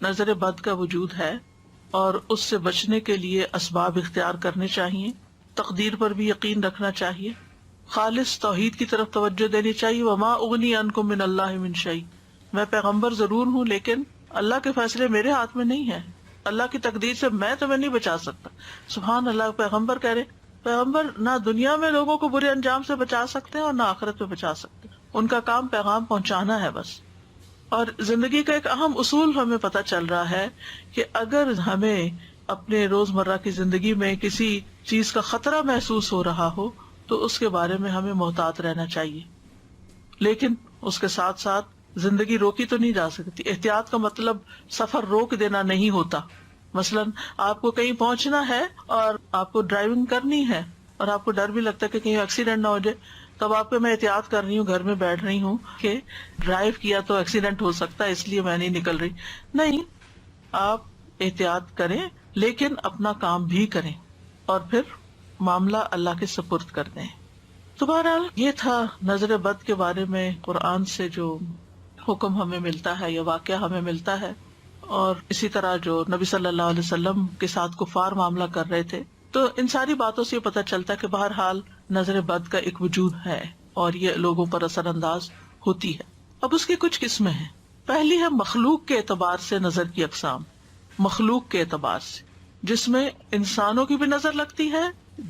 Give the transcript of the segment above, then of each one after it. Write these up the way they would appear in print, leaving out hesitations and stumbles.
نظر بد کا وجود ہے اور اس سے بچنے کے لیے اسباب اختیار کرنے چاہیے، تقدیر پر بھی یقین رکھنا چاہیے، خالص توحید کی طرف توجہ دینی چاہیے. وما اغنی عنکم من اللہ من شیء، میں پیغمبر ضرور ہوں لیکن اللہ کے فیصلے میرے ہاتھ میں نہیں ہے، اللہ کی تقدیر سے میں تمہیں نہیں بچا سکتا. سبحان اللہ. پیغمبر کہہ رہے پیغمبر نہ دنیا میں لوگوں کو برے انجام سے بچا سکتے ہیں اور نہ آخرت میں بچا سکتے ہیں، ان کا کام پیغام پہنچانا ہے بس. اور زندگی کا ایک اہم اصول ہمیں پتہ چل رہا ہے کہ اگر ہمیں اپنے روزمرہ کی زندگی میں کسی چیز کا خطرہ محسوس ہو رہا ہو تو اس کے بارے میں ہمیں محتاط رہنا چاہیے، لیکن اس کے ساتھ ساتھ زندگی روکی تو نہیں جا سکتی. احتیاط کا مطلب سفر روک دینا نہیں ہوتا. مثلاً آپ کو کہیں پہنچنا ہے اور آپ کو ڈرائیونگ کرنی ہے اور آپ کو ڈر بھی لگتا ہے کہ کہیں ایکسیڈنٹ نہ ہو جائے، تب آپ کو میں احتیاط کر رہی ہوں، گھر میں بیٹھ رہی ہوں کہ ڈرائیو کیا تو ایکسیڈنٹ ہو سکتا ہے اس لیے میں نہیں نکل رہی. نہیں، آپ احتیاط کریں لیکن اپنا کام بھی کریں اور پھر معاملہ اللہ کے سپرد کر دیں. تو بہرحال یہ تھا نظر بد کے بارے میں قرآن سے جو حکم ہمیں ملتا ہے یا واقعہ ہمیں ملتا ہے، اور اسی طرح جو نبی صلی اللہ علیہ وسلم کے ساتھ کفار معاملہ کر رہے تھے. تو ان ساری باتوں سے یہ پتہ چلتا ہے کہ بہرحال نظر بد کا ایک وجود ہے اور یہ لوگوں پر اثر انداز ہوتی ہے. اب اس کی کچھ قسمیں ہیں. پہلی ہے مخلوق کے اعتبار سے نظر کی اقسام. مخلوق کے اعتبار سے جس میں انسانوں کی بھی نظر لگتی ہے،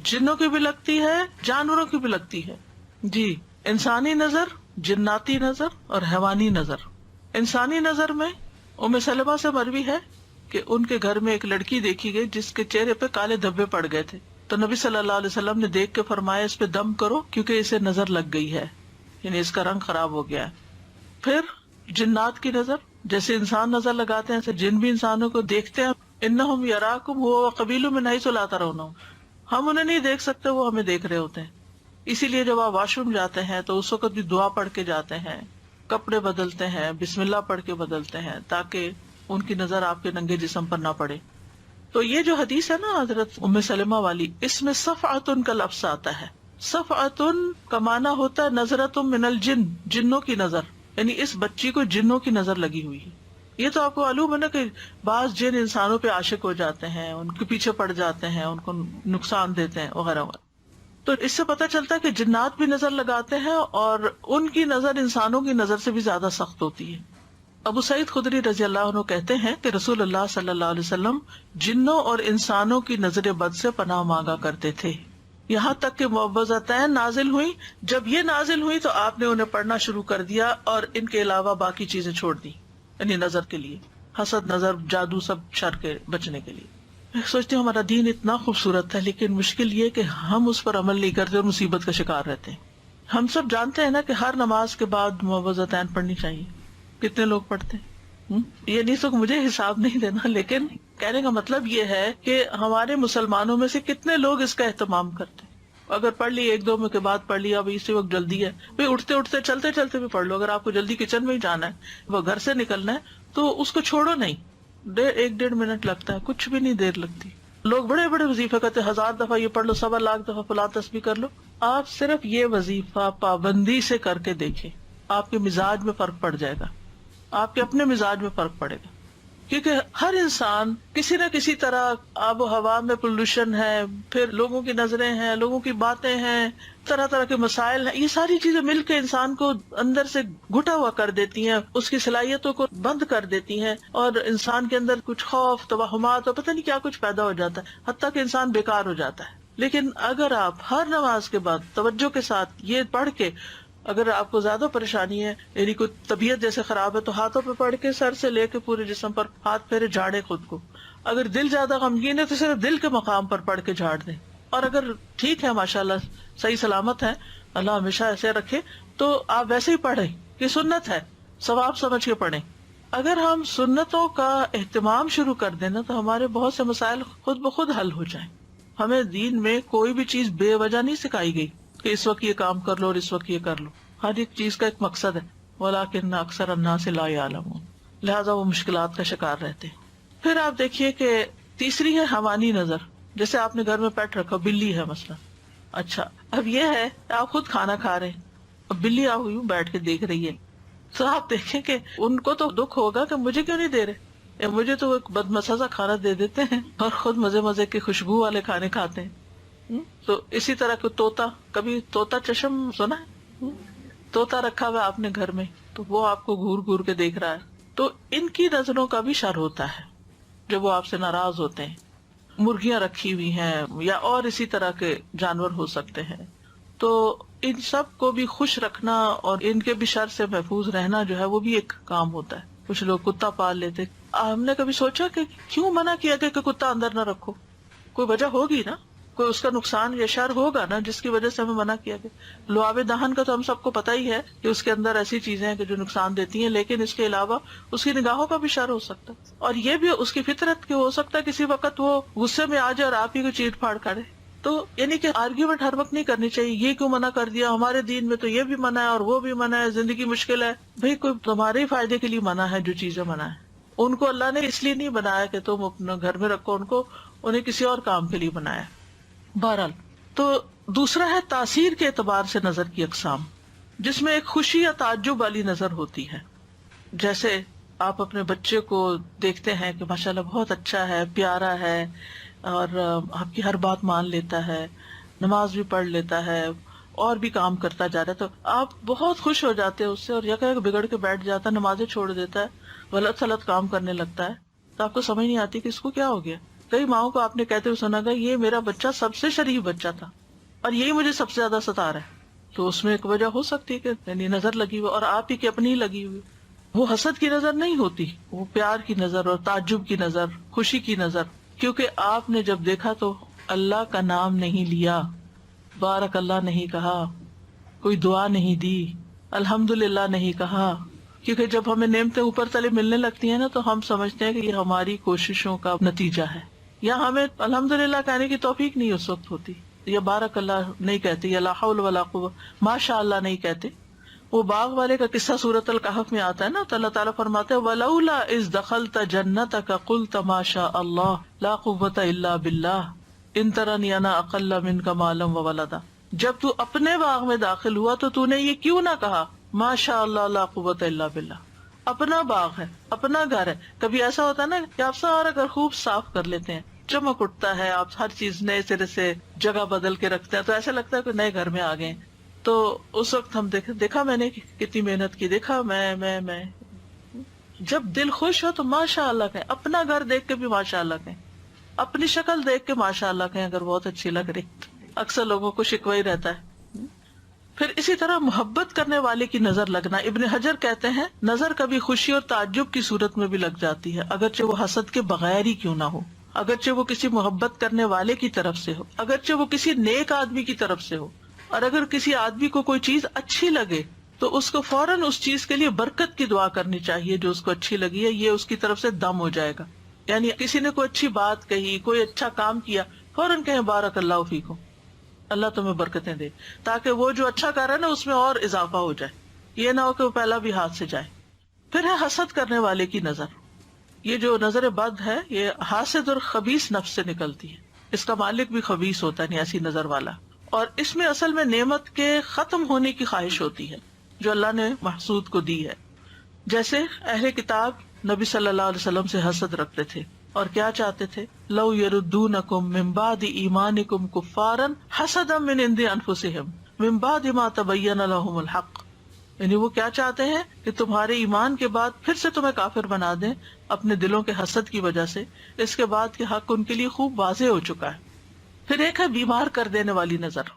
جنوں کی بھی لگتی ہے، جانوروں کی بھی لگتی ہے. جی، انسانی نظر، جناتی نظر اور حیوانی نظر. انسانی نظر میں ام سلمہ سے مروی ہے کہ ان کے گھر میں ایک لڑکی دیکھی گئی جس کے چہرے پہ کالے دھبے پڑ گئے تھے. تو نبی صلی اللہ علیہ وسلم نے دیکھ کے فرمایا اس پہ دم کرو کیونکہ اسے نظر لگ گئی ہے، یعنی اس کا رنگ خراب ہو گیا ہے. پھر جنات کی نظر، جیسے انسان نظر لگاتے ہیں ایسے جن بھی انسانوں کو دیکھتے ہیں. انہم یراکم هو وقبیلہ من حیث لا ترونہم، ہم انہیں نہیں دیکھ سکتے، وہ ہمیں دیکھ رہے ہوتے ہیں. اسی لیے جب آپ واش روم جاتے ہیں تو اس وقت بھی دعا پڑھ کے جاتے ہیں، کپڑے بدلتے ہیں، بسم اللہ پڑھ کے بدلتے ہیں تاکہ ان کی نظر آپ کے ننگے جسم پر نہ پڑے. تو یہ جو حدیث ہے نا حضرت ام سلمہ والی، اس میں صفعۃ کا لفظ آتا ہے. صفعۃ کا معنی ہوتا ہے نظرۃ من الجن، جنوں کی نظر، یعنی اس بچی کو جنوں کی نظر لگی ہوئی ہے. یہ تو آپ کو معلوم ہے نا کہ بعض جن انسانوں پہ عاشق ہو جاتے ہیں، ان کے پیچھے پڑ جاتے ہیں، ان کو نقصان دیتے ہیں وغیرہ وغیرہ. تو اس سے پتہ چلتا ہے کہ جنات بھی نظر لگاتے ہیں اور ان کی نظر انسانوں کی نظر سے بھی زیادہ سخت ہوتی ہے. ابو سعید خدری رضی اللہ عنہ کہتے ہیں کہ رسول اللہ صلی اللہ علیہ وسلم جنوں اور انسانوں کی نظر بد سے پناہ مانگا کرتے تھے، یہاں تک کہ معوذتین نازل ہوئی. جب یہ نازل ہوئی تو آپ نے انہیں پڑھنا شروع کر دیا اور ان کے علاوہ باقی چیزیں چھوڑ دی، یعنی نظر کے لیے، حسد، نظر، جادو، سب شر کے بچنے کے لیے. میں سوچتی ہوں ہمارا دین اتنا خوبصورت ہے لیکن مشکل یہ کہ ہم اس پر عمل نہیں کرتے اور مصیبت کا شکار رہتے ہیں. ہم سب جانتے ہیں نا کہ ہر نماز کے بعد معوذتین پڑھنی چاہیے. کتنے لوگ پڑھتے ہیں؟ یہ نہیں تو مجھے حساب نہیں دینا، لیکن کہنے کا مطلب یہ ہے کہ ہمارے مسلمانوں میں سے کتنے لوگ اس کا اہتمام کرتے ہیں. اگر پڑھ لی ایک دو میں کے بعد پڑھ لیا، اب اسی وقت جلدی ہے، بھائی اٹھتے اٹھتے چلتے چلتے بھی پڑھ لو. اگر آپ کو جلدی کچن میں ہی جانا ہے، وہ گھر سے نکلنا ہے تو اس کو چھوڑو نہیں. 1-1.5 منٹ لگتا ہے، کچھ بھی نہیں دیر لگتی. لوگ بڑے بڑے وظیفے کرتے 1000 دفعہ یہ پڑھ لو، 1.25 لاکھ دفعہ فلاں تسبیح کر لو. آپ صرف یہ وظیفہ پابندی سے کر کے دیکھیں، آپ کے مزاج میں فرق پڑ جائے گا، آپ کے اپنے مزاج میں فرق پڑے گا. کیونکہ ہر انسان کسی نہ کسی طرح، آب و ہوا میں پولوشن ہے، پھر لوگوں کی نظریں ہیں، لوگوں کی باتیں ہیں، طرح طرح کے مسائل ہیں، یہ ساری چیزیں مل کے انسان کو اندر سے گھٹا ہوا کر دیتی ہیں، اس کی صلاحیتوں کو بند کر دیتی ہیں اور انسان کے اندر کچھ خوف، توہمات اور پتہ نہیں کیا کچھ پیدا ہو جاتا ہے، حتیٰ کہ انسان بیکار ہو جاتا ہے. لیکن اگر آپ ہر نماز کے بعد توجہ کے ساتھ یہ پڑھ کے، اگر آپ کو زیادہ پریشانی ہے، یعنی کوئی طبیعت جیسے خراب ہے، تو ہاتھوں پہ پڑھ کے سر سے لے کے پورے جسم پر ہاتھ پھیرے، جھاڑے خود کو. اگر دل زیادہ غمگین ہے تو صرف دل کے مقام پر پڑھ کے جھاڑ دیں. اور اگر ٹھیک ہے، ماشاءاللہ صحیح سلامت ہے، اللہ ہمیشہ ایسے رکھے، تو آپ ویسے ہی پڑھیں. یہ سنت ہے، ثواب سمجھ کے پڑھیں. اگر ہم سنتوں کا اہتمام شروع کر دیں نا تو ہمارے بہت سے مسائل خود بخود حل ہو جائیں. ہمیں دین میں کوئی بھی چیز بے وجہ نہیں سکھائی گئی کہ اس وقت یہ کام کر لو اور اس وقت یہ کر لو. ہر ایک چیز کا ایک مقصد ہے. وَلَٰكِنَّ أَكْثَرَ النَّاسِ لَا يَعْلَمُونَ، لہٰذا وہ مشکلات کا شکار رہتے ہیں. پھر آپ دیکھیے کہ تیسری ہے حیوانی نظر. جیسے آپ نے گھر میں پیٹ رکھا، بلی ہے مثلا. اچھا، اب یہ ہے آپ خود کھانا کھا رہے ہیں، اب بلی آپ یوں بیٹھ کے دیکھ رہی ہے، تو آپ دیکھیں کہ ان کو تو دکھ ہوگا کہ مجھے کیوں نہیں دے رہے. مجھے تو ایک بدمزہ سا کھانا دے دیتے ہیں اور خود مزے مزے کے خوشبو والے کھانے کھاتے ہیں. تو اسی طرح کو طوطا، کبھی طوطا چشم سنا ہے؟ طوطا رکھا ہوا آپ نے گھر میں، تو وہ آپ کو گھور گھور کے دیکھ رہا ہے. تو ان کی نظروں کا بھی شر ہوتا ہے جب وہ آپ سے ناراض ہوتے ہیں. مرغیاں رکھی ہوئی ہیں یا اور اسی طرح کے جانور ہو سکتے ہیں، تو ان سب کو بھی خوش رکھنا اور ان کے بھی شر سے محفوظ رہنا جو ہے وہ بھی ایک کام ہوتا ہے. کچھ لوگ کتا پال لیتے. ہم نے کبھی سوچا کہ کیوں منع کیا گیا کہ کتا اندر نہ رکھو؟ کوئی وجہ ہوگی نا، کوئی اس کا نقصان یا شر ہوگا نا جس کی وجہ سے ہمیں منع کیا گیا. لعاب دہن کا تو ہم سب کو پتہ ہی ہے کہ اس کے اندر ایسی چیزیں ہیں کہ جو نقصان دیتی ہیں، لیکن اس کے علاوہ اس کی نگاہوں کا بھی شر ہو سکتا ہے، اور یہ بھی اس کی فطرت کہ ہو سکتا ہے کسی وقت وہ غصے میں آ جائے اور آپ ہی کو چیٹ پھاڑ کرے. تو یعنی کہ آرگیومنٹ ہر وقت نہیں کرنی چاہیے، یہ کیوں منع کر دیا، ہمارے دین میں تو یہ بھی منع ہے اور وہ بھی منع ہے، زندگی مشکل ہے. بھئی کوئی تمہارے ہی فائدے کے لیے منع ہے جو چیزیں منع ہے. ان کو اللہ نے اس لیے نہیں بنایا کہ تم اپنا گھر میں رکھو ان کو، انہیں کسی اور کام کے لیے بنایا. بہرحال تو دوسرا ہے تاثیر کے اعتبار سے نظر کی اقسام، جس میں ایک خوشی یا تعجب والی نظر ہوتی ہے. جیسے آپ اپنے بچے کو دیکھتے ہیں کہ ماشاءاللہ بہت اچھا ہے، پیارا ہے، اور آپ کی ہر بات مان لیتا ہے، نماز بھی پڑھ لیتا ہے اور بھی کام کرتا جا رہا ہے، تو آپ بہت خوش ہو جاتے ہیں اس سے، اور یکا بگڑ کے بیٹھ جاتا ہے، نمازیں چھوڑ دیتا ہے، غلط سلط کام کرنے لگتا ہے، تو آپ کو سمجھ نہیں آتی کہ اس کو کیا ہو گیا. کئی ماؤں کو آپ نے کہتے ہوئے سنا گا یہ میرا بچہ سب سے شریف بچہ تھا اور یہی مجھے سب سے زیادہ ستا رہا ہے. تو اس میں ایک وجہ ہو سکتی ہے کہ یعنی نظر لگی ہوئی اور آپ ہی کی اپنی لگی ہوئی. وہ حسد کی نظر نہیں ہوتی، وہ پیار کی نظر اور تعجب کی نظر، خوشی کی نظر، کیونکہ آپ نے جب دیکھا تو اللہ کا نام نہیں لیا، بارک اللہ نہیں کہا، کوئی دعا نہیں دی، الحمدللہ نہیں کہا. کیونکہ جب ہمیں نعمتیں اوپر تلے ملنے لگتی ہیں نا تو ہم سمجھتے ہیں کہ یہ ہماری کوششوں کا نتیجہ ہے، یا ہمیں الحمدللہ کہنے کی توفیق نہیں اس وقت ہوتی، یا بارک اللہ نہیں کہتے، یا لا حول ولا قوة ماشاء اللہ نہیں کہتے. وہ باغ والے کا قصہ سورۃ الکہف میں آتا ہے نا، تو اللہ تعالیٰ فرماتے ہیں وَلَوْلَا إِذْ دَخَلْتَ جَنَّتَكَ قُلْتَ مَا شَاءَ اللَّهُ لَا قُوَّةَ إِلَّا بِاللَّهِ إِن تَرَنِي أَنَا أَقَلَّ مِنْكَ مَالًا وَوَلَدًا. جب تو اپنے باغ میں داخل ہوا تو تو نے یہ کیوں نہ کہا ما شاء اللہ لا قوة إلا باللہ. اپنا باغ ہے، اپنا گھر ہے. کبھی ایسا ہوتا ہے نا کہ آپ سارا گھر خوب صاف کر لیتے ہیں، چمک اٹھتا ہے، آپ ہر چیز نئے سرے سے جگہ بدل کے رکھتے ہیں، تو ایسا لگتا ہے کہ نئے گھر میں آ گئے. تو اس وقت ہم دیکھا میں نے کتنی محنت کی، دیکھا میں جب دل خوش ہو تو ماشاء اللہ کہیں، اپنا گھر دیکھ کے بھی ماشاء اللہ کہیں، اپنی شکل دیکھ کے ماشاء اللہ کہیں اگر بہت اچھی لگ رہی. اکثر لوگوں کو شکوہ ہی رہتا ہے. پھر اسی طرح محبت کرنے والے کی نظر لگنا. ابن حجر کہتے ہیں نظر کبھی خوشی اور تعجب کی صورت میں بھی لگ جاتی ہے، اگرچہ وہ حسد کے بغیر ہی کیوں نہ ہو، اگرچہ وہ کسی محبت کرنے والے کی طرف سے ہو، اگرچہ وہ کسی نیک آدمی کی طرف سے ہو. اور اگر کسی آدمی کو کوئی چیز اچھی لگے تو اس کو فوراً اس چیز کے لیے برکت کی دعا کرنی چاہیے جو اس کو اچھی لگی ہے، یہ اس کی طرف سے دم ہو جائے گا. یعنی کسی نے کوئی اچھی بات کہی، کوئی اچھا کام کیا، فوراً کہیں بارک اللہ فیکم، اللہ تمہیں برکتیں دے، تاکہ وہ جو اچھا کر رہا ہے نا اس میں اور اضافہ ہو جائے، یہ نہ ہو کہ وہ پہلا بھی ہاتھ سے جائے. پھر ہے حسد کرنے والے کی نظر. یہ جو نظر بد ہے یہ حاسد اور خبیث نفس سے نکلتی ہے، اس کا مالک بھی خبیث ہوتا ہے، ایسی نظر والا. اور اس میں اصل میں نعمت کے ختم ہونے کی خواہش ہوتی ہے جو اللہ نے محسود کو دی ہے. جیسے اہل کتاب نبی صلی اللہ علیہ وسلم سے حسد رکھتے تھے اور کیا چاہتے تھے، لو یردونکم من بعد ایمانکم کفارا حسدا من عند انفسہم من بعد ما تبین لہم الحق. یعنی وہ کیا چاہتے ہیں کہ تمہارے ایمان کے بعد پھر سے تمہیں کافر بنا دیں اپنے دلوں کے حسد کی وجہ سے، اس کے بعد کہ حق ان کے لیے خوب واضح ہو چکا ہے. پھر ایک ہے بیمار کر دینے والی نظر،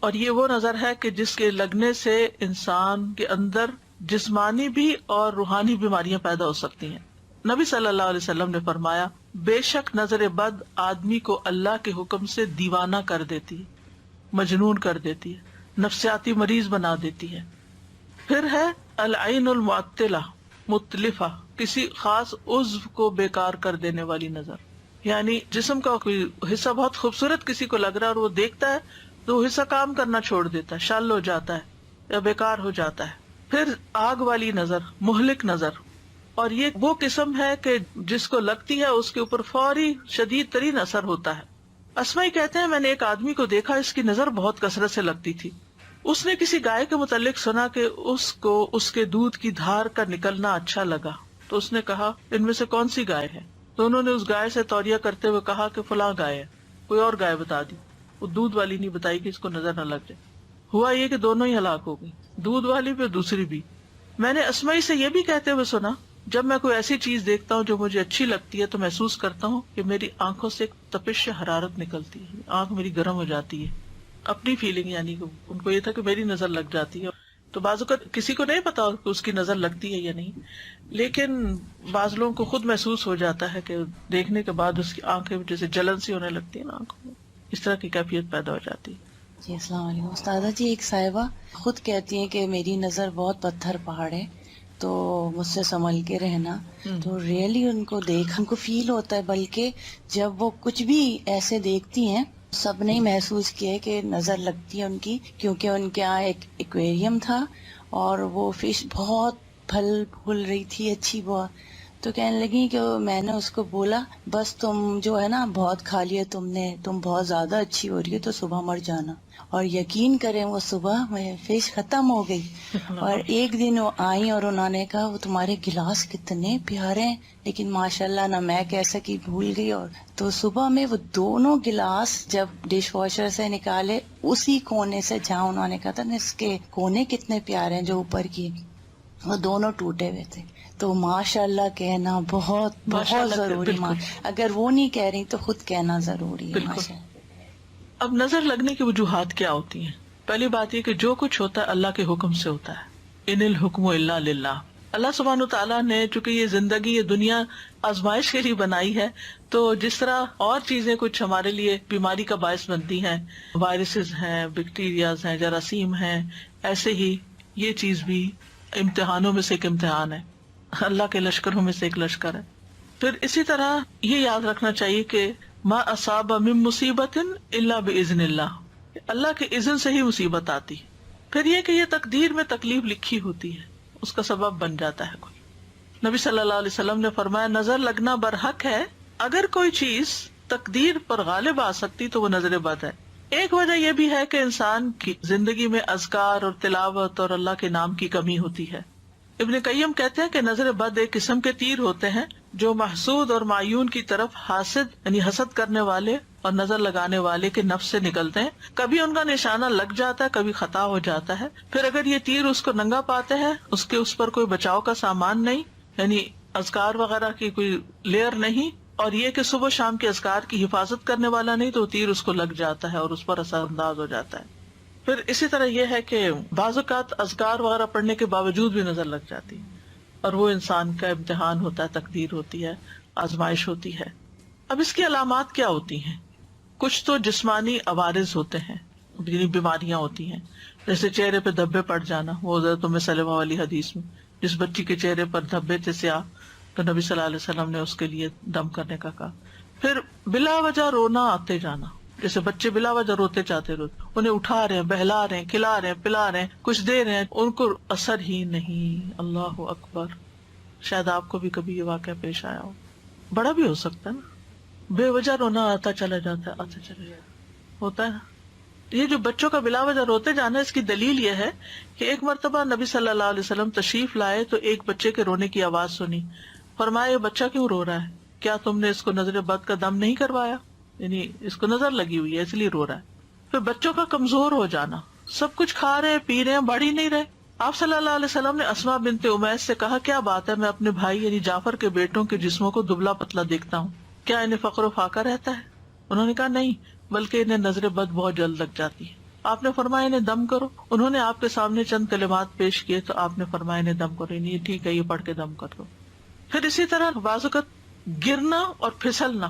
اور یہ وہ نظر ہے کہ جس کے لگنے سے انسان کے اندر جسمانی بھی اور روحانی بیماریاں پیدا ہو سکتی ہیں. نبی صلی اللہ علیہ وسلم نے فرمایا بے شک نظر بد آدمی کو اللہ کے حکم سے دیوانہ کر دیتی ہے، مجنون کر دیتی ہے، نفسیاتی مریض بنا دیتی ہے. پھر ہے العین المعطلہ متلفہ، کسی خاص عضو کو بیکار کر دینے والی نظر. یعنی جسم کا کوئی حصہ بہت خوبصورت کسی کو لگ رہا ہے اور وہ دیکھتا ہے تو وہ حصہ کام کرنا چھوڑ دیتا ہے، شل ہو جاتا ہے یا بیکار ہو جاتا ہے. پھر آگ والی نظر، مہلک نظر، اور یہ وہ قسم ہے کہ جس کو لگتی ہے اس کے اوپر فوری شدید ترین اثر ہوتا ہے. اسمائی کہتے ہیں میں نے ایک آدمی کو دیکھا، اس کی نظر بہت کثرت سے لگتی تھی. اس نے کسی گائے کے متعلق سنا کہ اس کو اس کے دودھ کی دھار کا نکلنا اچھا لگا، تو اس نے کہا ان میں سے کون سی گائے ہے؟ تو انہوں نے اس گائے سے توریہ کرتے ہوئے کہا کہ فلاں گائے ہے. کوئی اور گائے بتا دی. وہ دودھ والی نہیں بتائی کہ اس کو نظر نہ لگ جائے. ہوا یہ کہ دونوں ہی ہلاک ہو گئی, دودھ والی بھی دوسری بھی. میں نے اسمائی سے یہ بھی کہتے ہوئے سنا, جب میں کوئی ایسی چیز دیکھتا ہوں جو مجھے اچھی لگتی ہے تو محسوس کرتا ہوں کہ میری آنکھوں سے ایک تپش حرارت نکلتی ہے, آنکھ میری گرم ہو جاتی ہے. اپنی فیلنگ, یعنی کہ ان کو یہ تھا کہ میری نظر لگ جاتی ہے. تو بعض اوقات کسی کو نہیں پتا کہ اس کی نظر لگتی ہے یا نہیں, لیکن بعض لوگوں کو خود محسوس ہو جاتا ہے کہ دیکھنے کے بعد اس کی آنکھیں جیسے جلن سی ہونے لگتی ہے نا آنکھوں میں, اس طرح کی کیفیت پیدا ہو جاتی ہے. جی السلام علیکم استاذہ جی. ایک صاحبہ خود کہتی ہیں کہ میری نظر بہت پتھر پہاڑ ہے تو مجھ سے سنبھل کے رہنا. تو ریئلی ان کو دیکھ ان کو فیل ہوتا ہے, بلکہ جب وہ کچھ بھی ایسے دیکھتی ہیں سب نے محسوس کیا ہے کہ نظر لگتی ہے ان کی, کیونکہ ان کے یہاں ایک ایکویریم تھا اور وہ فش بہت پھل پھول رہی تھی اچھی بہت. تو کہنے لگی کہ میں نے اس کو بولا بس تم جو ہے نا بہت کھا لیا تم نے, تم بہت زیادہ اچھی ہو رہی ہے تو صبح مر جانا. اور یقین کریں وہ صبح میں فش ختم ہو گئی. اور ایک دن وہ آئی اور انہوں نے کہا وہ تمہارے گلاس کتنے پیارے ہیں, لیکن ماشاءاللہ نہ میں کہہ سکی, بھول گئی. اور تو صبح میں وہ دونوں گلاس جب ڈش واشر سے نکالے اسی کونے سے جہاں انہوں نے کہا تھا نا اس کے کونے کتنے پیارے ہیں جو اوپر کی, وہ دونوں ٹوٹے ہوئے تھے. تو ماشاء اللہ کہنا بہت بہت ضروری. اگر وہ نہیں کہہ رہی تو خود کہنا ضروری ہے. ماشاء اللہ. اب نظر لگنے کی وجوہات کیا ہوتی ہیں؟ پہلی بات یہ کہ جو کچھ ہوتا ہے اللہ کے حکم سے ہوتا ہے. ان الحکم الا للہ. اللہ سبحانہ تعالیٰ نے چونکہ یہ زندگی یہ دنیا آزمائش کے لیے بنائی ہے, تو جس طرح اور چیزیں کچھ ہمارے لیے بیماری کا باعث بنتی ہیں, وائرسز ہیں, بیکٹیریاز ہیں, جراثیم ہیں, ایسے ہی یہ چیز بھی امتحانوں میں سے ایک امتحان ہے, اللہ کے لشکروں میں سے ایک لشکر ہے. پھر اسی طرح یہ یاد رکھنا چاہیے کہ ما اصاب من مصیبت الا باذن اللہ, اللہ کے اذن سے ہی مصیبت آتی. پھر یہ کہ یہ تقدیر میں تکلیف لکھی ہوتی ہے, اس کا سبب بن جاتا ہے کوئی. نبی صلی اللہ علیہ وسلم نے فرمایا نظر لگنا برحق ہے, اگر کوئی چیز تقدیر پر غالب آ سکتی تو وہ نظر بد ہے. ایک وجہ یہ بھی ہے کہ انسان کی زندگی میں اذکار اور تلاوت اور اللہ کے نام کی کمی ہوتی ہے. ابن قیم کہتے ہیں کہ نظر بد ایک قسم کے تیر ہوتے ہیں جو محسود اور معیون کی طرف حاسد یعنی حسد کرنے والے اور نظر لگانے والے کے نفس سے نکلتے ہیں. کبھی ان کا نشانہ لگ جاتا ہے, کبھی خطا ہو جاتا ہے. پھر اگر یہ تیر اس کو ننگا پاتے ہیں, اس پر کوئی بچاؤ کا سامان نہیں, یعنی اذکار وغیرہ کی کوئی لیئر نہیں, اور یہ کہ صبح شام کے اذکار کی حفاظت کرنے والا نہیں, تو تیر اس کو لگ جاتا ہے اور اس پر اثر انداز ہو جاتا ہے. پھر اسی طرح یہ ہے کہ بعض اوقات اذکار وغیرہ پڑھنے کے باوجود بھی نظر لگ جاتی, اور وہ انسان کا امتحان ہوتا ہے, تقدیر ہوتی ہے, آزمائش ہوتی ہے. اب اس کی علامات کیا ہوتی ہیں؟ کچھ تو جسمانی عوارض ہوتے ہیں, یعنی بیماریاں ہوتی ہیں, جیسے چہرے پہ دھبے پڑ جانا. وہ حضرت ام سلمہ والی حدیث میں جس بچی کے چہرے پر دھبے تھے سیاہ, تو نبی صلی اللہ علیہ وسلم نے اس کے لیے دم کرنے کا کہا. پھر بلا وجہ رونا آتے جانا, جیسے بچے بلا وجہ روتے روتے, انہیں اٹھا رہے ہیں, بہلا رہے ہیں, کھلا رہے ہیں, پلا رہے ہیں, کچھ دے رہے ہیں, ان کو اثر ہی نہیں. اللہ اکبر. شاید آپ کو بھی کبھی یہ واقعہ پیش آیا ہو, بڑا بھی ہو سکتا ہے نا, بے وجہ رونا آتا چلا جاتا ہے, ہوتا ہے نا. یہ جو بچوں کا بلا وجہ روتے جانا ہے, اس کی دلیل یہ ہے کہ ایک مرتبہ نبی صلی اللہ علیہ وسلم تشریف لائے تو ایک بچے کے رونے کی آواز سنی. فرمایا یہ بچہ کیوں رو رہا ہے, کیا تم نے اس کو نظر بد کا دم نہیں کروایا, یعنی اس کو نظر لگی ہوئی ہے اس لیے رو رہا ہے. پھر بچوں کا کمزور ہو جانا, سب کچھ کھا رہے ہیں, پی رہے ہیں, بڑھ ہی نہیں رہے. آپ صلی اللہ علیہ وسلم نے اسما بنت امیس سے کہا کیا بات ہے, میں اپنے بھائی یعنی جعفر کے بیٹوں کے جسموں کو دبلا پتلا دیکھتا ہوں, کیا انہیں فقر و فاقہ رہتا ہے؟ انہوں نے کہا نہیں, بلکہ انہیں نظر بد بہت جلد لگ جاتی ہے. آپ نے فرمایا انہیں دم کرو. انہوں نے آپ کے سامنے چند کلمات پیش کیے تو آپ نے فرمایا انہیں دم کرو, یہ ٹھیک ہے یہ پڑھ کے دم کر دو. پھر اسی طرح بعض اوقات گرنا اور پھسلنا,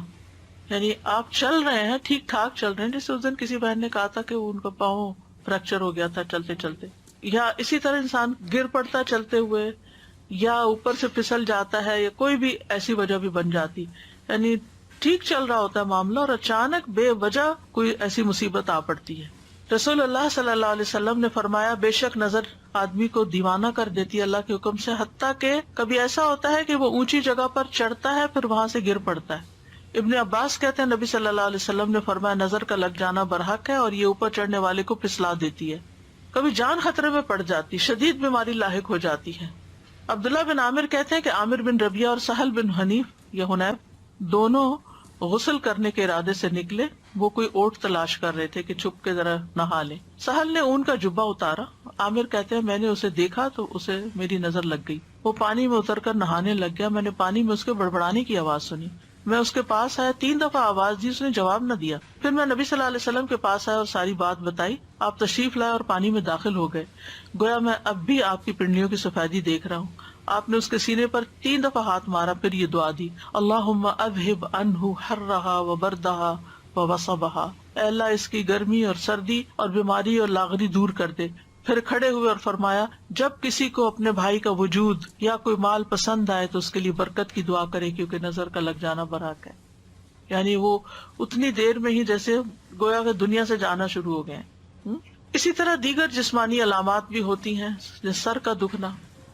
یعنی آپ چل رہے ہیں, ٹھیک ٹھاک چل رہے ہیں, جیسے اس دن کسی بہن نے کہا تھا کہ ان کا پاؤں فریکچر ہو گیا تھا چلتے چلتے, یا اسی طرح انسان گر پڑتا چلتے ہوئے, یا اوپر سے پھسل جاتا ہے, یا کوئی بھی ایسی وجہ بھی بن جاتی, یعنی ٹھیک چل رہا ہوتا ہے معاملہ اور اچانک بے وجہ کوئی ایسی مصیبت آ پڑتی ہے. رسول اللہ صلی اللہ علیہ وسلم نے فرمایا بے شک نظر آدمی کو دیوانہ کر دیتی ہے اللہ کے حکم سے, حتیٰ کہ کبھی ایسا ہوتا ہے کہ وہ اونچی جگہ پر چڑھتا ہے پھر وہاں سے گر پڑتا ہے. ابن عباس کہتے ہیں نبی صلی اللہ علیہ وسلم نے فرمایا نظر کا لگ جانا برحق ہے اور یہ اوپر چڑھنے والے کو پھسلا دیتی ہے. کبھی جان خطرے میں پڑ جاتی, شدید بیماری لاحق ہو جاتی ہے. عبداللہ بن عامر کہتے ہیں کہ عامر بن ربیعہ اور سہل بن حنیف یا حنیف دونوں غسل کرنے کے ارادے سے نکلے. وہ کوئی اوٹ تلاش کر رہے تھے کہ چھپ کے ذرا نہا لیں. سہل نے اون کا جبہ اتارا. عامر کہتے ہیں میں نے اسے دیکھا تو اسے میری نظر لگ گئی. وہ پانی میں اتر کر نہانے لگ گیا. میں نے پانی میں اس کے بڑبڑانے کی آواز سنی. میں اس کے پاس آیا, 3 دفعہ آواز دی, اس نے جواب نہ دیا. پھر میں نبی صلی اللہ علیہ وسلم کے پاس آیا اور ساری بات بتائی. آپ تشریف لائے اور پانی میں داخل ہو گئے. گویا میں اب بھی آپ کی پنڈلیوں کی سفیدی دیکھ رہا ہوں. آپ نے اس کے سینے پر 3 دفعہ ہاتھ مارا, پھر یہ دعا دی, اللہم اذہب عنہ حرہا وبردہا ووصبہا, اے اللہ اس کی گرمی اور سردی اور بیماری اور لاغری دور کر دے. پھر کھڑے ہوئے اور فرمایا, جب کسی کو اپنے بھائی کا وجود یا کوئی مال پسند آئے تو اس کے لیے برکت کی دعا کرے, کیونکہ نظر کا لگ جانا برحق ہے. یعنی وہ اتنی دیر میں ہی جیسے گویا کہ دنیا سے جانا شروع ہو گئے ہیں. اسی طرح دیگر جسمانی علامات بھی ہوتی ہیں, جیسے سر کا دکھنا,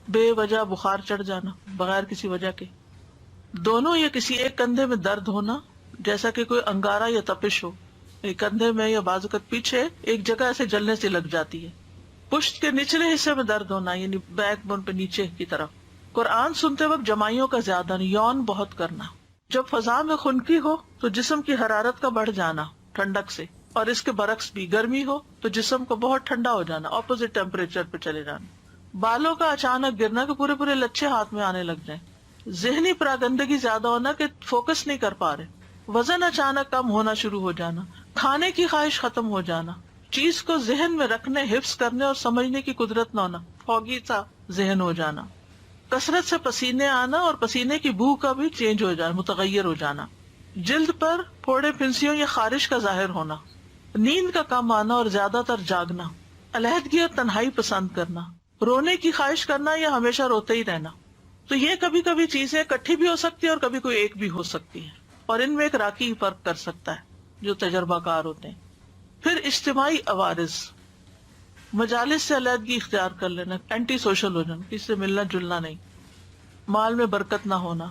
بے وجہ بخار چڑھ جانا بغیر کسی وجہ کے, دونوں یا کسی ایک کندھے میں درد ہونا جیسا کہ کوئی انگارہ یا تپش ہو, ایک کندھے میں یا بازو کا پیچھے ایک جگہ ایسے جلنے سے لگ جاتی ہے. پشت کے نچلے حصے میں درد ہونا, یعنی بیک بون پہ نیچے کی طرف. قرآن سنتے وقت جمائیوں کا زیادہ نہیں, یون بہت کرنا. جب فضا میں خنکی ہو تو جسم کی حرارت کا بڑھ جانا ٹھنڈک سے, اور اس کے برعکس بھی گرمی ہو تو جسم کو بہت ٹھنڈا ہو جانا, اپوزٹ ٹیمپریچر پہ چلے جانا. بالوں کا اچانک گرنا کہ پورے پورے لچھے ہاتھ میں آنے لگ جائیں. ذہنی پراگندگی زیادہ ہونا کہ فوکس نہیں کر پا رہے. وزن اچانک کم ہونا شروع ہو جانا. کھانے کی خواہش ختم ہو جانا. چیز کو ذہن میں رکھنے, حفظ کرنے اور سمجھنے کی قدرت نہ ہونا, فوگی سا ذہن ہو جانا. کثرت سے پسینے آنا اور پسینے کی بو کا بھی چینج ہو جانا, متغیر ہو جانا. جلد پر پھوڑے پھنسیوں یا خارش کا ظاہر ہونا. نیند کا کم آنا اور زیادہ تر جاگنا. علیحدگی اور تنہائی پسند کرنا. رونے کی خواہش کرنا یا ہمیشہ روتے ہی رہنا. تو یہ کبھی کبھی چیزیں اکٹھی بھی ہو سکتی ہیں اور کبھی کوئی ایک بھی ہو سکتی ہے, اور ان میں ایک راکی فرق کر سکتا ہے جو تجربہ کار ہوتے ہیں. پھر اجتماعی عوارض, مجالس سے علیحدگی اختیار کر لینا, اینٹی سوشل ہو جانا, کسی سے ملنا جلنا نہیں. مال میں برکت نہ ہونا.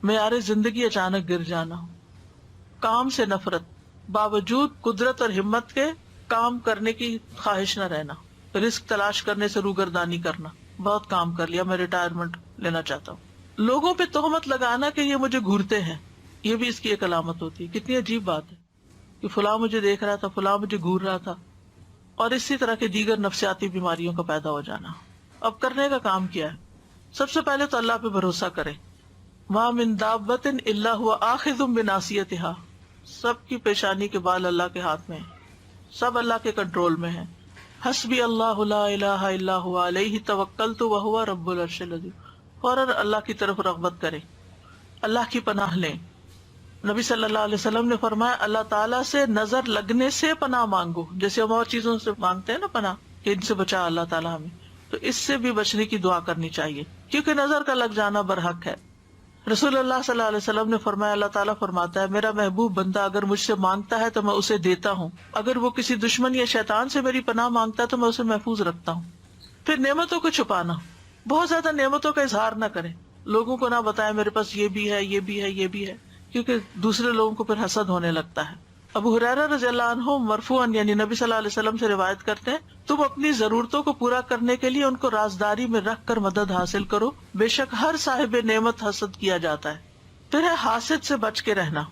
معیار زندگی اچانک گر جانا. کام سے نفرت, باوجود قدرت اور ہمت کے کام کرنے کی خواہش نہ رہنا. رزق تلاش کرنے سے روگردانی کرنا, بہت کام کر لیا, میں ریٹائرمنٹ لینا چاہتا ہوں. لوگوں پہ تہمت لگانا کہ یہ مجھے گھورتے ہیں, یہ بھی اس کی ایک علامت ہوتی ہے. کتنی عجیب بات ہے کہ فلاں مجھے دیکھ رہا تھا, فلاں مجھے گھور رہا تھا. اور اسی طرح کے دیگر نفسیاتی بیماریوں کا پیدا ہو جانا. اب کرنے کا کام کیا ہے؟ سب سے پہلے تو اللہ پہ بھروسہ کریں. مَا مِن دَابَّةٍ إِلَّا هُوَ آخِذٌ بِنَاصِيَتِهَا, سب کی پیشانی کے بال اللہ کے ہاتھ میں ہیں, سب اللہ کے کنٹرول میں ہیں. حسبی اللہ لا الہ الا هو علیہ توکلت وہو رب العرش العظیم. فوراً اللہ کی طرف رغبت کریں, اللہ کی پناہ لیں. نبی صلی اللہ علیہ وسلم نے فرمایا اللہ تعالیٰ سے نظر لگنے سے پناہ مانگو, جیسے ہم اور چیزوں سے مانگتے ہیں نا پناہ کہ ان سے بچا اللہ تعالیٰ ہمیں, تو اس سے بھی بچنے کی دعا کرنی چاہیے, کیونکہ نظر کا لگ جانا برحق ہے. رسول اللہ صلی اللہ علیہ وسلم نے فرمایا اللہ تعالیٰ فرماتا ہے میرا محبوب بندہ اگر مجھ سے مانگتا ہے تو میں اسے دیتا ہوں, اگر وہ کسی دشمن یا شیطان سے میری پناہ مانگتا ہے تو میں اسے محفوظ رکھتا ہوں. پھر نعمتوں کو چھپانا, بہت زیادہ نعمتوں کا اظہار نہ کریں, لوگوں کو نہ بتائیں میرے پاس یہ بھی ہے یہ بھی ہے یہ بھی ہے, کیونکہ دوسرے لوگوں کو پھر حسد ہونے لگتا ہے. ابو ہریرہ رضی اللہ عنہ مرفوعاً یعنی نبی صلی اللہ علیہ وسلم سے روایت کرتے ہیں تم اپنی ضرورتوں کو پورا کرنے کے لیے ان کو رازداری میں رکھ کر مدد حاصل کرو, بے شک ہر صاحب نعمت حسد کیا جاتا ہے. پھر ہے حاسد سے بچ کے رہنا,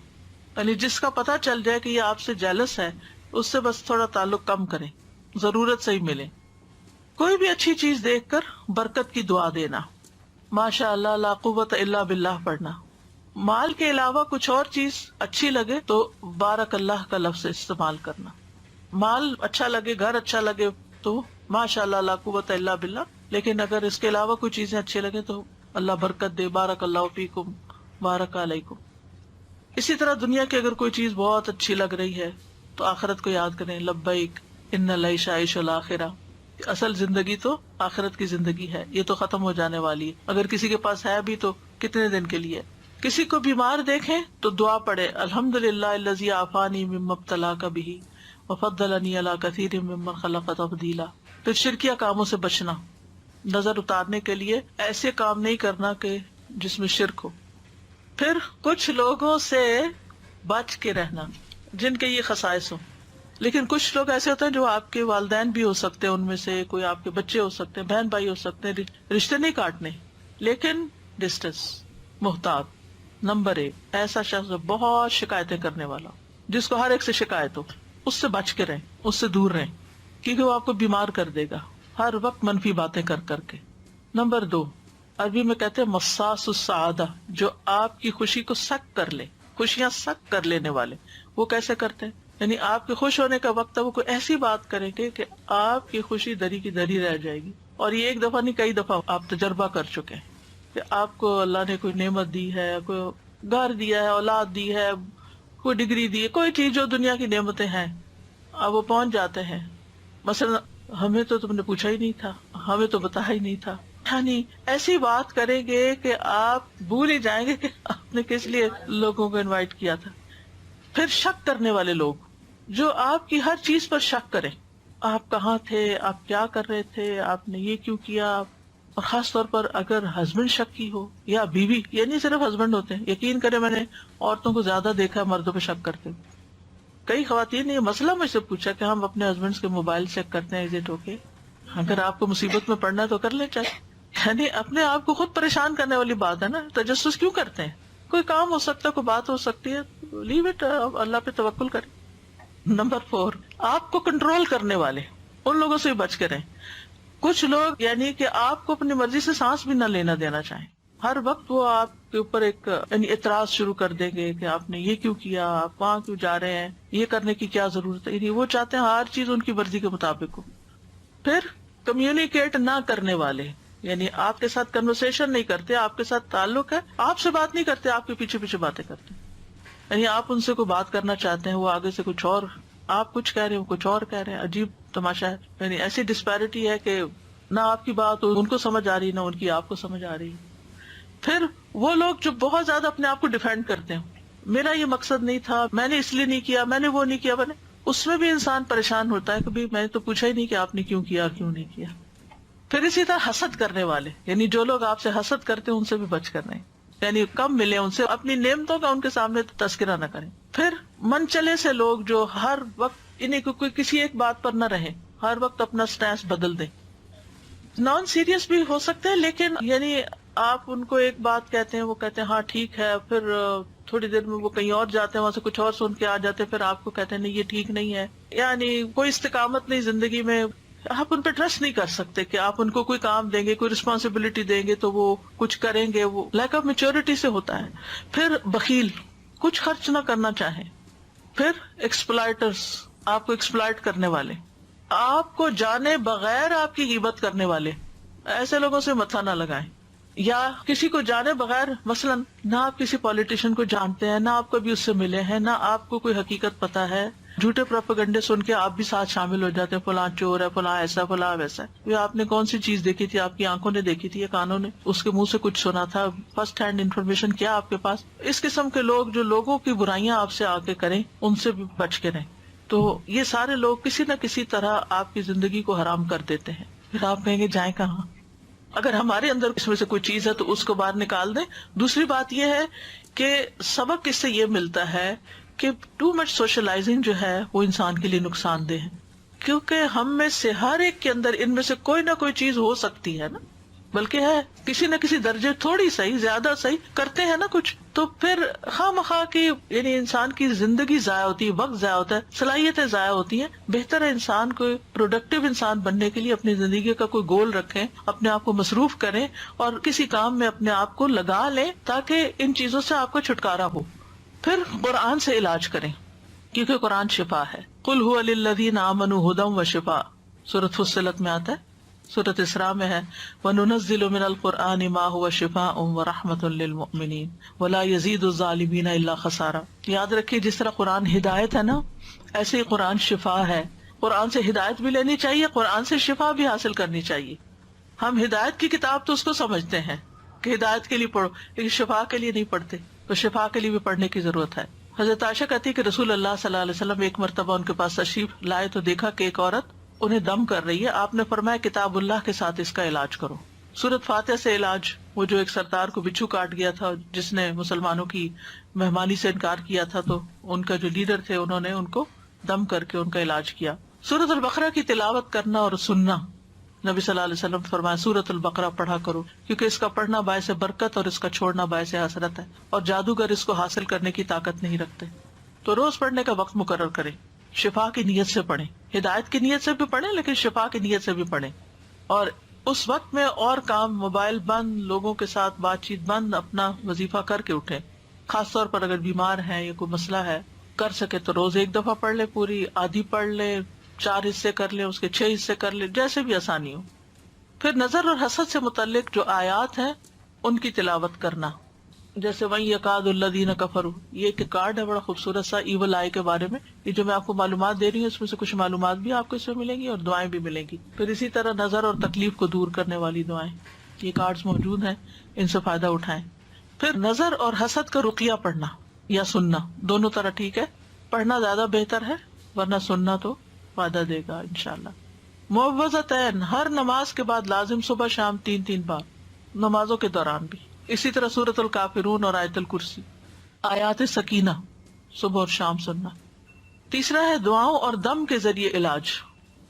یعنی جس کا پتہ چل جائے کہ یہ آپ سے جیلس ہے اس سے بس تھوڑا تعلق کم کریں, ضرورت سے ہی ملے. کوئی بھی اچھی چیز دیکھ کر برکت کی دعا دینا, ماشاء اللہ لا قوت الا باللہ پڑھنا. مال کے علاوہ کچھ اور چیز اچھی لگے تو بارک اللہ کا لفظ استعمال کرنا. مال اچھا لگے, گھر اچھا لگے تو ماشاء اللہ لا قوت الا باللہ, لیکن اگر اس کے علاوہ کوئی چیزیں اچھی لگے تو اللہ برکت دے, بارک اللہ فیکم بارک علیکم. اسی طرح دنیا کی اگر کوئی چیز بہت اچھی لگ رہی ہے تو آخرت کو یاد کریں, لبیک ان العیش عیش الاخرہ, اصل زندگی تو آخرت کی زندگی ہے, یہ تو ختم ہو جانے والی ہے. اگر کسی کے پاس ہے بھی تو کتنے دن کے لیے. کسی کو بیمار دیکھیں تو دعا پڑھے الحمدللہ الذی عافانی مما ابتلاک بہ وفضلنی علی کثیر ممن خلق تفضیلا. پھر شرکیہ کاموں سے بچنا, نظر اتارنے کے لیے ایسے کام نہیں کرنا کہ جس میں شرک ہو. پھر کچھ لوگوں سے بچ کے رہنا جن کے یہ خصائص ہوں, لیکن کچھ لوگ ایسے ہوتے ہیں جو آپ کے والدین بھی ہو سکتے ہیں، ان میں سے کوئی آپ کے بچے ہو سکتے ہیں، بہن بھائی ہو سکتے ہیں، رشتے نہیں کاٹنے، لیکن ڈسٹنس، محتاط۔ نمبر 1 ایسا شخص بہت شکایتیں کرنے والا، جس کو ہر ایک سے شکایت ہو، اس سے بچ کے رہیں، اس سے دور رہیں، کیونکہ وہ آپ کو بیمار کر دے گا ہر وقت منفی باتیں کر کر کے۔ نمبر 2 عربی میں کہتے ہیں مصاص السعادہ، جو آپ کی خوشی کو سک کر لے، خوشیاں سک کر لینے والے۔ وہ کیسے کرتے ہیں؟ یعنی آپ کے خوش ہونے کا وقت ہے، وہ کوئی ایسی بات کریں گے کہ آپ کی خوشی دری کی دری رہ جائے گی۔ اور یہ ایک دفعہ نہیں، کئی دفعہ آپ تجربہ کر چکے ہیں کہ آپ کو اللہ نے کوئی نعمت دی ہے، کوئی گھر دیا ہے، اولاد دی ہے، کوئی ڈگری دی ہے، کوئی چیز جو دنیا کی نعمتیں ہیں، اب وہ پہنچ جاتے ہیں، مثلا ہمیں تو تم نے پوچھا ہی نہیں تھا، ہمیں تو بتایا ہی نہیں تھا، یعنی ایسی بات کریں گے کہ آپ بھول ہی جائیں گے کہ آپ نے کس لیے لوگوں کو انوائٹ کیا تھا۔ پھر شک کرنے والے لوگ، جو آپ کی ہر چیز پر شک کریں، آپ کہاں تھے، آپ کیا کر رہے تھے، آپ نے یہ کیوں کیا۔ اور خاص طور پر اگر ہسبینڈ شکی ہو یا بیوی، یہ نہیں صرف ہسبینڈ ہوتے ہیں، یقین کریں میں نے عورتوں کو زیادہ دیکھا ہے مردوں پہ شک کرتے ہوئے۔ کئی خواتین نے یہ مسئلہ مجھ سے پوچھا کہ ہم اپنے ہسبینڈ کے موبائل چیک کرتے ہیں ایگزٹ ہو کے، اگر آپ کو مصیبت میں پڑنا ہے تو کر لیں چاہیے، یعنی اپنے آپ کو خود پریشان کرنے والی بات ہے نا، تجسس کیوں کرتے ہیں؟ کوئی کام ہو سکتا ہے، کوئی بات ہو سکتی ہے، لیو اٹ، اللہ پہ توکل کریں۔ نمبر 4 آپ کو کنٹرول کرنے والے، ان لوگوں سے بچ کے رہیں۔ کچھ لوگ یعنی کہ آپ کو اپنی مرضی سے سانس بھی نہ لینا دینا چاہیں، ہر وقت وہ آپ کے اوپر ایک یعنی اعتراض شروع کر دیں گے کہ آپ نے یہ کیوں کیا، آپ وہاں کیوں جا رہے ہیں، یہ کرنے کی کیا ضرورت ہے، یعنی وہ چاہتے ہیں ہر چیز ان کی مرضی کے مطابق ہو۔ پھر کمیونیکیٹ نہ کرنے والے، یعنی آپ کے ساتھ کنورسیشن نہیں کرتے، آپ کے ساتھ تعلق ہے، آپ سے بات نہیں کرتے، آپ کے پیچھے پیچھے باتیں کرتے ہیں، یعنی آپ ان سے کوئی بات کرنا چاہتے ہیں، وہ آگے سے کچھ اور، آپ کچھ کہہ رہے ہیں، وہ کچھ اور کہہ رہے ہیں، عجیب تماشا ہے، یعنی ایسی ڈسپیرٹی ہے کہ نہ آپ کی بات ان کو سمجھ آ رہی، نہ ان کی آپ کو سمجھ آ رہی۔ پھر وہ لوگ جو بہت زیادہ اپنے آپ کو ڈیفینڈ کرتے ہیں، میرا یہ مقصد نہیں تھا، میں نے اس لیے نہیں کیا، میں نے وہ نہیں کیا، اس میں بھی انسان پریشان ہوتا ہے کہ میں نے تو پوچھا ہی نہیں کہ آپ نے کیوں کیا اور کیوں نہیں کیا۔ پھر اسی طرح حسد کرنے والے، یعنی جو لوگ آپ سے حسد کرتے ہیں ان سے بھی بچ کر رہیں، یعنی کم ملے ان سے، اپنی نعمتوں کا ان کے سامنے تذکرہ نہ کریں۔ پھر من چلے سے لوگ جو ہر وقت انہیں کوئی کسی ایک بات پر نہ رہے، ہر وقت اپنا سٹینس بدل دیں۔ نان سیریس بھی ہو سکتے ہیں، لیکن یعنی آپ ان کو ایک بات کہتے ہیں، وہ کہتے ہیں ہاں ٹھیک ہے، پھر تھوڑی دیر میں وہ کہیں اور جاتے ہیں، وہاں سے کچھ اور سن کے آ جاتے ہیں، پھر آپ کو کہتے ہیں نہیں یہ ٹھیک نہیں ہے، یعنی کوئی استقامت نہیں زندگی میں۔ آپ ان پہ ٹرسٹ نہیں کر سکتے کہ آپ ان کو کوئی کام دیں گے، کوئی رسپانسبلٹی دیں گے تو وہ کچھ کریں گے، وہ لیک آف میچورٹی سے ہوتا ہے۔ پھر بخیل، کچھ خرچ نہ کرنا چاہیں۔ پھر ایکسپلائٹرز، آپ کو ایکسپلائٹ کرنے والے، آپ کو جانے بغیر آپ کی غیبت کرنے والے، ایسے لوگوں سے متھا نہ لگائیں۔ یا کسی کو جانے بغیر، مثلا نہ آپ کسی پولیٹیشین کو جانتے ہیں، نہ آپ کبھی اس سے ملے ہیں، نہ آپ کو کوئی حقیقت پتا ہے، جھوٹے پروپیگنڈے سن کے آپ بھی ساتھ شامل ہو جاتے ہیں، فلاں چور ہے، فلاں ایسا، فلاں ویسا۔ یہ آپ نے کون سی چیز دیکھی تھی، آپ کی آنکھوں نے دیکھی تھی یا کانوں نے اس کے منہ سے کچھ سنا تھا، فرسٹ ہینڈ انفارمیشن کیا آپ کے پاس؟ اس قسم کے لوگ جو لوگوں کی برائیاں آپ سے آ کے کریں، ان سے بھی بچ کے رہیں۔ تو یہ سارے لوگ کسی نہ کسی طرح آپ کی زندگی کو حرام کر دیتے ہیں۔ پھر آپ کہیں گے جائیں کہاں؟ اگر ہمارے اندر اس میں سے کوئی چیز ہے تو اس کو باہر نکال دیں۔ دوسری بات یہ ہے کہ سبق اس سے یہ ملتا ہے کہ ٹو مچ سوشلائزنگ جو ہے وہ انسان کے لیے نقصان دہ ہے، کیونکہ ہم میں سے ہر ایک کے اندر ان میں سے کوئی نہ کوئی چیز ہو سکتی ہے نا، بلکہ ہے کسی نہ کسی درجے، تھوڑی صحیح زیادہ صحیح کرتے ہیں نا کچھ، تو پھر خواہ مخواہ کی یعنی انسان کی زندگی ضائع ہوتی ہے، وقت ضائع ہوتا ہے، صلاحیتیں ضائع ہوتی ہیں۔ بہتر ہے انسان کو پروڈکٹیو انسان بننے کے لیے اپنی زندگی کا کوئی گول رکھیں، اپنے آپ کو مصروف کریں اور کسی کام میں اپنے آپ کو لگا لیں تاکہ ان چیزوں سے آپ کو چھٹکارا ہو۔ پھر قرآن سے علاج کریں، کیونکہ قرآن شفا ہے۔ قل هو للذین آمنوا ھدی وشفاء، سورۃ فصلت میں آتا ہے، سورۃ اسراء میں ہے، وَنُنَزِّلُ مِنَ الْقُرْآنِ مَا هُوَ شِفَاءٌ وَرَحْمَةٌ لِّلْمُؤْمِنِينَ وَلَا يَزِيدُ الظَّالِمِينَ إِلَّا خَسَارًا۔ یاد رکھیے جس طرح قرآن ہدایت ہے نا، ایسے ہی قرآن شفا ہے۔ قرآن سے ہدایت بھی لینی چاہیے، قرآن سے شفا بھی حاصل کرنی چاہیے۔ ہم ہدایت کی کتاب تو اس کو سمجھتے ہیں کہ ہدایت کے لیے پڑھو، لیکن شفا کے لیے نہیں پڑھتے، تو شفا کے لیے بھی پڑھنے کی ضرورت ہے۔ حضرت عائشہ کہتی ہے کہ رسول اللہ صلی اللہ علیہ وسلم ایک مرتبہ ان کے پاس تشریف لائے تو دیکھا کہ ایک عورت انہیں دم کر رہی ہے۔ آپ نے فرمایا کتاب اللہ کے ساتھ اس کا علاج کرو۔ سورۃ فاتحہ سے علاج، وہ جو ایک سردار کو بچھو کاٹ گیا تھا جس نے مسلمانوں کی مہمانی سے انکار کیا تھا، تو ان کا جو لیڈر تھے انہوں نے ان کو دم کر کے ان کا علاج کیا. سورۃ البقرہ کی تلاوت کرنا اور سننا، نبی صلی اللہ علیہ وسلم فرمایا سورۃ البقرہ پڑھا کرو، کیونکہ اس کا پڑھنا باعث برکت اور اس کا چھوڑنا باعث حسرت ہے، اور جادوگر اس کو حاصل کرنے کی طاقت نہیں رکھتے. تو روز پڑھنے کا وقت مقرر کریں، شفا کی نیت سے پڑھیں، ہدایت کی نیت سے بھی پڑھیں لیکن شفا کی نیت سے بھی پڑھیں. اور اس وقت میں اور کام، موبائل بند، لوگوں کے ساتھ بات چیت بند، اپنا وظیفہ کر کے اٹھیں. خاص طور پر اگر بیمار ہیں یا کوئی مسئلہ ہے، کر سکے تو روز ایک دفعہ پڑھ لے، پوری آدھی پڑھ لے، 4 حصے کر لیں، اس کے 6 حصے کر لیں، جیسے بھی آسانی ہو. پھر نظر اور حسد سے متعلق جو آیات ہیں ان کی تلاوت کرنا، جیسے وَإِن يَكَادُ الَّذِينَ كَفَرُوا، یہ ایک کارڈ ہے بڑا خوبصورت سا ایول آئی کے بارے میں. یہ جو میں آپ کو معلومات دے رہی ہوں اس میں سے کچھ معلومات بھی آپ کو اس میں ملیں گی اور دعائیں بھی ملیں گی. پھر اسی طرح نظر اور تکلیف کو دور کرنے والی دعائیں، یہ کارڈز موجود ہیں، ان سے فائدہ اٹھائیں. پھر نظر اور حسد کا رقیہ پڑھنا یا سننا، دونوں طرح ٹھیک ہے، پڑھنا زیادہ بہتر ہے، ورنہ سننا تو فائدہ دے گا انشاءاللہ. معوذتین، ہر نماز کے بعد لازم، صبح شام 3 بار، نمازوں کے دوران بھی. اسی طرح سورۃ الکافرون اور آیت الکرسی. آیات سکینہ صبح اور شام سننا. تیسرا ہے دعاؤں اور دم کے ذریعے علاج.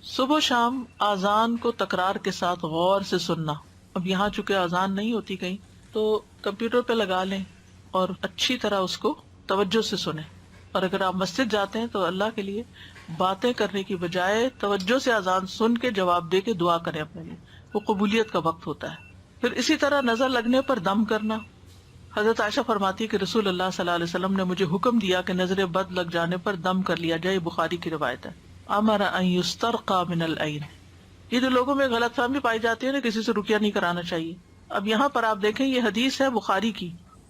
صبح شام اذان کو تکرار کے ساتھ غور سے سننا. اب یہاں چونکہ اذان نہیں ہوتی کہیں تو کمپیوٹر پہ لگا لیں اور اچھی طرح اس کو توجہ سے سنیں. اور اگر آپ مسجد جاتے ہیں تو اللہ کے لیے باتیں کرنے کی بجائے توجہ سے اذان سن کے جواب دے کے دعا کریں اپنے لیے، وہ قبولیت کا وقت ہوتا ہے. پھر اسی طرح نظر لگنے پر دم کرنا. حضرت عائشہ فرماتی کہ رسول اللہ صلی اللہ علیہ وسلم نے مجھے حکم دیا کہ نظر بد لگ جانے پر دم کر لیا جائے. بخاری کی روایت ہے. امر ان یسترقى من العین. یہ جو لوگوں میں غلط فہمی پائی جاتی ہے نا، کسی سے رقیہ نہیں کرانا چاہیے. اب یہاں پر آپ دیکھیں یہ حدیث ہے بخاری کی.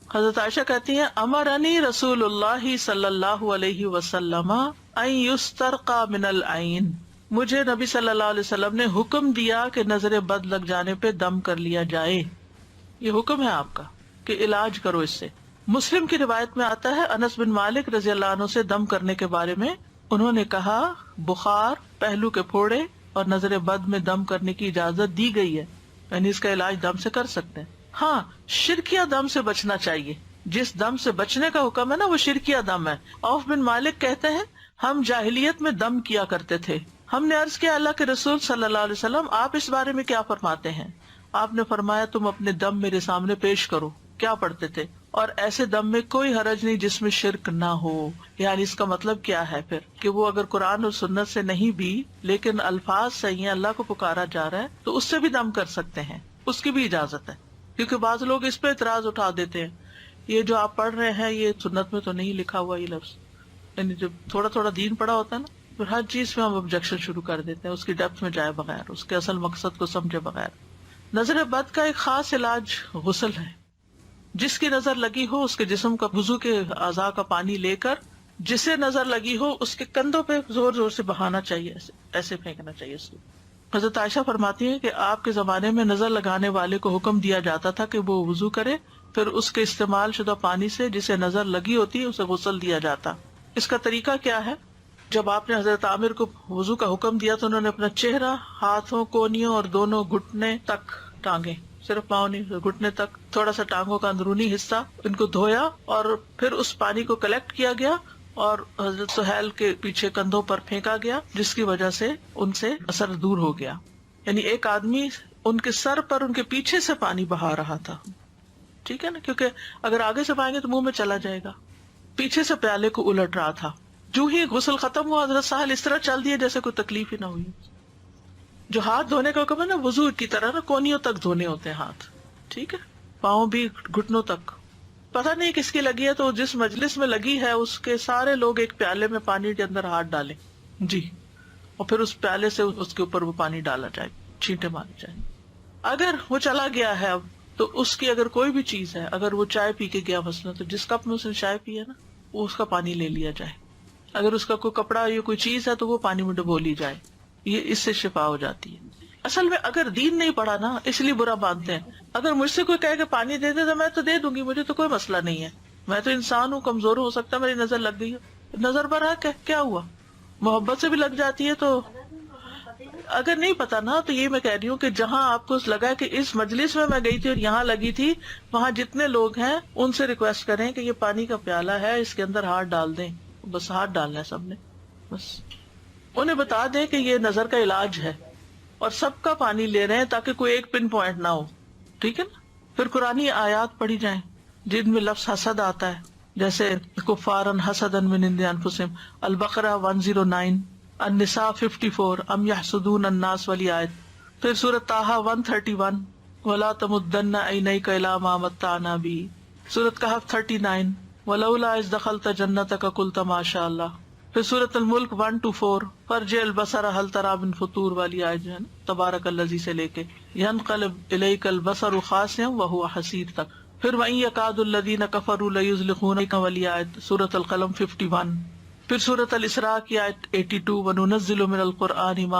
حضرت عائشہ کہتی ہیں امرنی رسول اللہ صلی اللہ علیہ وسلم ان یسترقى من العین. مجھے نبی صلی اللہ علیہ وسلم نے حکم دیا کہ نظر بد لگ جانے پہ دم کر لیا جائے. یہ حکم ہے آپ کا کہ علاج کرو اس سے. مسلم کی روایت میں آتا ہے انس بن مالک رضی اللہ عنہ سے دم کرنے کے بارے میں، انہوں نے کہا بخار، پہلو کے پھوڑے اور نظر بد میں دم کرنے کی اجازت دی گئی ہے، یعنی اس کا علاج دم سے کر سکتے ہیں. ہاں، شرکیہ دم سے بچنا چاہیے. جس دم سے بچنے کا حکم ہے نا وہ شرکیہ دم ہے. عوف بن مالک کہتے ہیں ہم جاہلیت میں دم کیا کرتے تھے. ہم نے عرض کیا اللہ کے رسول صلی اللہ علیہ وسلم آپ اس بارے میں کیا فرماتے ہیں؟ آپ نے فرمایا تم اپنے دم میرے سامنے پیش کرو. کیا پڑھتے تھے؟ اور ایسے دم میں کوئی حرج نہیں جس میں شرک نہ ہو. یعنی اس کا مطلب کیا ہے پھر کہ وہ اگر قرآن اور سنت سے نہیں بھی لیکن الفاظ صحیح ہیں، اللہ کو پکارا جا رہا ہے تو اس سے بھی دم کر سکتے ہیں، اس کی بھی اجازت ہے. کیونکہ بعض لوگ اس پہ اعتراض اٹھا دیتے ہیں یہ جو آپ پڑھ رہے ہیں یہ سنت میں تو نہیں لکھا ہوا یہ لفظ. یعنی جب تھوڑا تھوڑا دین پڑا ہوتا ہے نا پھر ہر چیز میں ہم آبجیکشن شروع کر دیتے ہیں، اس کی ڈیپتھ میں جائے بغیر، اس کے اصل مقصد کو سمجھے بغیر. نظر بد کا ایک خاص علاج غسل ہے. جس کی نظر لگی ہو اس کے جسم کا وضو کے اعضاء کا پانی لے کر جسے نظر لگی ہو اس کے کندھوں پہ زور زور سے بہانا چاہیے، ایسے پھینکنا چاہیے اس کو. حضرت عائشہ فرماتی ہیں کہ آپ کے زمانے میں نظر لگانے والے کو حکم دیا جاتا تھا کہ وہ وضو کرے، پھر اس کے استعمال شدہ پانی سے جسے نظر لگی ہوتی ہے اسے غسل دیا جاتا. اس کا طریقہ کیا ہے؟ جب آپ نے حضرت عامر کو وضو کا حکم دیا تو انہوں نے اپنا چہرہ، ہاتھوں، کونیوں اور دونوں گھٹنے تک ٹانگیں، صرف پاؤں نہیں، گھٹنے تک تھوڑا سا ٹانگوں کا اندرونی حصہ ان کو دھویا اور پھر اس پانی کو کلیکٹ کیا گیا اور حضرت سہیل کے پیچھے کندھوں پر پھینکا گیا، جس کی وجہ سے ان سے اثر دور ہو گیا. یعنی ایک آدمی ان کے سر پر ان کے پیچھے سے پانی بہا رہا تھا، ٹھیک ہے نا، کیونکہ اگر آگے سے پائیں گے تو منہ میں چلا جائے گا. پیچھے سے پیالے کو الٹ رہا تھا. جو ہی غسل ختم ہوا حضرت سہیل اس طرح چل دیے جیسے کوئی تکلیف ہی نہ ہوئی. جو ہاتھ دھونے کا حکم ہے نا وضو کی طرح نا کونیوں تک دھونے ہوتے ہیں ہاتھ، ٹھیک ہے، پاؤں بھی گھٹنوں تک. پتہ نہیں کس کی لگی ہے تو جس مجلس میں لگی ہے اس کے سارے لوگ ایک پیالے میں پانی کے اندر ہاتھ ڈالیں جی، اور پھر اس پیالے سے اس کے اوپر وہ پانی ڈالا جائے، چھینٹے مارے جائیں. اگر وہ چلا گیا ہے اب تو اس کی اگر کوئی بھی چیز ہے، اگر وہ چائے پی کے گیا مثلا تو جس کپ میں اس نے چائے پی ہے نا وہ اس کا پانی لے لیا جائے. اگر اس کا کوئی کپڑا یا کوئی چیز ہے تو وہ پانی میں ڈبو لی جائے. یہ اس سے شفا ہو جاتی ہے. اصل میں اگر دین نہیں پڑھا نا اس لیے برا مانتے ہیں. اگر مجھ سے کوئی کہے کہ پانی دے دے تو میں تو دے دوں گی، مجھے تو کوئی مسئلہ نہیں ہے، میں تو انسان ہوں، کمزور ہو سکتا ہے، میری نظر لگ گئی ہے، نظر پر حق ہے، کیا ہوا، محبت سے بھی لگ جاتی ہے. تو اگر نہیں پتا نا تو یہ میں کہہ رہی ہوں کہ جہاں آپ کو لگا کہ اس مجلس میں گئی تھی اور یہاں لگی تھی، وہاں جتنے لوگ ہیں ان سے ریکویسٹ کریں کہ یہ پانی کا پیالہ ہے، اس کے اندر ہاتھ ڈال دیں، بس ہاتھ ڈالنا ہے سب نے، بس انہیں بتا دیں کہ یہ نظر کا علاج ہے اور سب کا پانی لے رہے ہیں تاکہ کوئی ایک پن پوائنٹ نہ ہو. ٹھیک ہے نا. پھر قرآنی آیات پڑھی جائیں جن میں لفظ حسد آتا ہے، جیسے کفارن حسدن من عند انفسہم، البقرہ 109، النساء 54، ام یحسدون الناس والی آیت. پھر سورۃ طٰہٰ 131، ولا تمدن عینیک الی ما متعنا بہ. سورۃ کہف 39، ولولا اذ دخلت جنتک قلت ما شاء اللہ. پھر سورۃ الملک 1-4، فرجع البصر هل تری من فطور والی آیت جو ہے نا، تبارک الذی سے لے کے ینقلب الیک البصر خاسئا وهو حسیر تک. پھر وَإِن يَكَادُ الَّذِينَ كَفَرُوا لَيُزْلِقُونَكَ والی آیت سورۃ القلم 51. پھر سورۃ الاسراء کی آیت 82، وَنُنَزِّلُ مِنَ الْقُرْآنِ مَا